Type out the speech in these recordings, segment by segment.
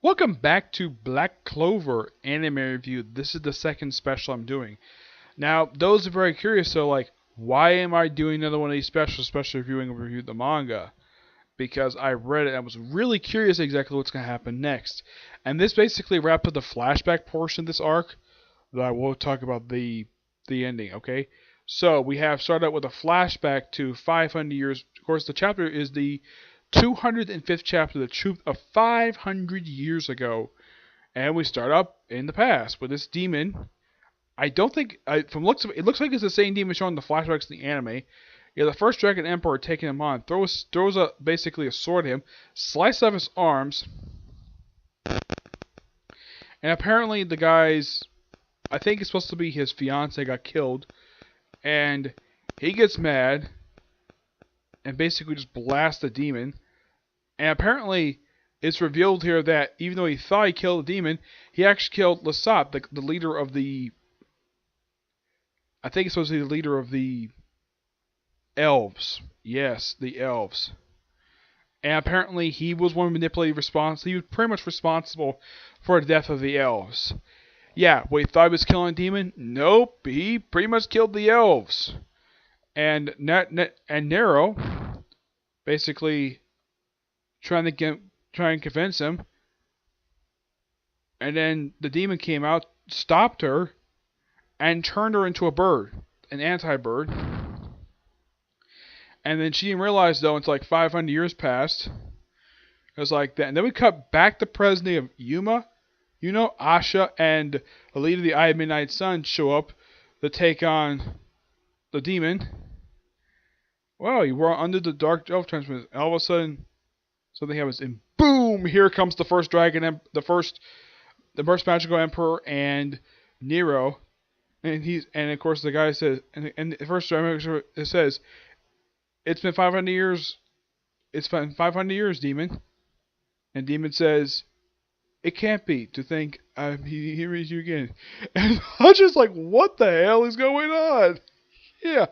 Welcome back to Black Clover Anime Review. This is the second special I'm doing. Now, those are very curious, so why am I doing another one of these specials, especially reviewing the manga? Because I read it and I was really curious exactly what's going to happen next. And this basically wraps up the flashback portion of this arc, that I will talk about the ending, okay? So, we have started out with a flashback to 500 years. Of course, the chapter is the 205th chapter, The Truth of 500 Years Ago. And we start up in the past with this demon. I don't think, from looks of it, looks like it's the same demon shown in the flashbacks in the anime. Yeah, the first Dragon Emperor taking him on throws basically a sword at him, slices off his arms, and apparently the guy's, I think it's supposed to be his fiance, got killed, and he gets mad and basically just blasts the demon. And apparently, it's revealed here that even though he thought he killed the demon, he actually killed Lasat, the leader of the. I think it's supposed to be the leader of the elves. Yes, the elves. And apparently, he was one manipulative response. He was pretty much responsible for the death of the elves. Yeah, what he thought he was killing a demon? Nope, he pretty much killed the elves. And Nero basically trying and convince him. And then the demon came out, stopped her, and turned her into a bird, an anti-bird. And then she didn't realize though until 500 years passed. It was like that. And then we cut back to present of Yuma, Asha, and the leader of the Eye of Midnight Sun show up to take on the demon. Well, you were under the Dark Elf transmission. All of a sudden, something happens, and boom! Here comes the first the first magical emperor, and Nero, and of course the guy says, and the first dragon it says, "It's been 500 years. It's been 500 years, demon." And demon says, "It can't be. To think he reads you again." And I'm just like, what the hell is going on? Yeah.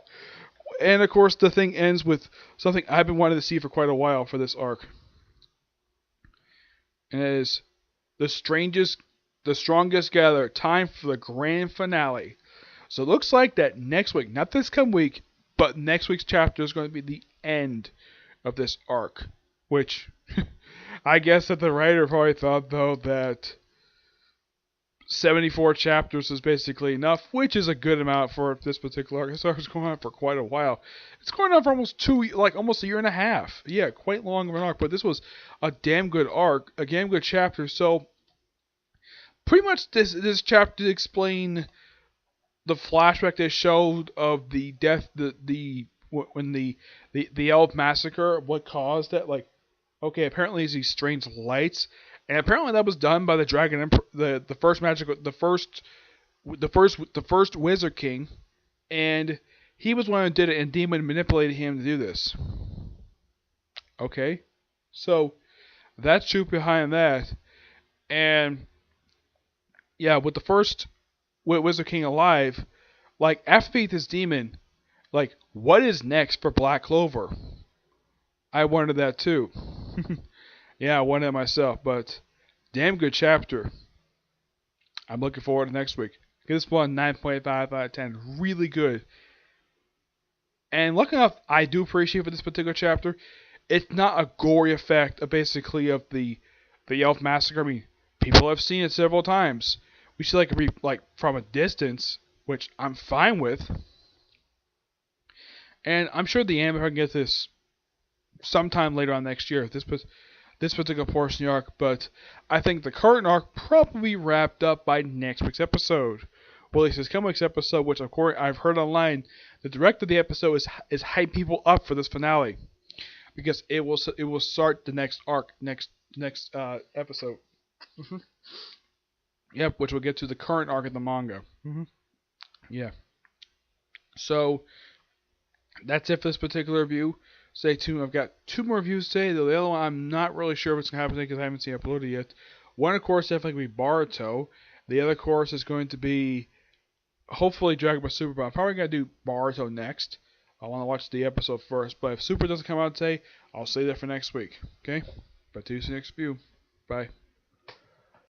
And of course the thing ends with something I've been wanting to see for quite a while for this arc. And it is the strongest gather. Time for the grand finale. So it looks like that next week, not this come week, but next week's chapter is going to be the end of this arc. Which, I guess that the writer probably thought, though, that 74 chapters is basically enough, which is a good amount for this particular arc. This arc is going on for quite a while. It's going on for almost almost a year and a half. Yeah, quite long of an arc, but this was a damn good arc, a damn good chapter. So, pretty much this chapter explain the flashback they showed of the death, when the elf massacre, what caused that. Okay, apparently it's these strange lights. And apparently that was done by the Dragon Emperor, the first Wizard King, and he was one who did it, and Demon manipulated him to do this. Okay, so that's truth behind that, and yeah, with the first Wizard King alive, after beat this demon, what is next for Black Clover? I wondered that too. Yeah, I won it myself, but damn good chapter. I'm looking forward to next week. Give this one 9.5 out of 10. Really good. And lucky enough, I do appreciate for this particular chapter, it's not a gory effect of basically of the elf massacre. I mean, people have seen it several times. We see from a distance, which I'm fine with. And I'm sure the anime can get this sometime later on next year. This particular portion of the arc, but I think the current arc probably wrapped up by next week's episode. Well, at least this coming week's episode, which of course I've heard online, the director of the episode is hype people up for this finale because it will start the next arc next episode. Mm-hmm. Yep, which will get to the current arc of the manga. Mm-hmm. Yeah. So that's it for this particular review. Stay tuned. I've got 2 more reviews today. The other one, I'm not really sure what's going to happen because I haven't seen it uploaded yet. One, of course, definitely going to be Boruto. The other course is going to be, hopefully, Dragon Ball Super. But I'm probably going to do Boruto next. I want to watch the episode first. But if Super doesn't come out today, I'll save that for next week. Okay? But to see you next review. Bye.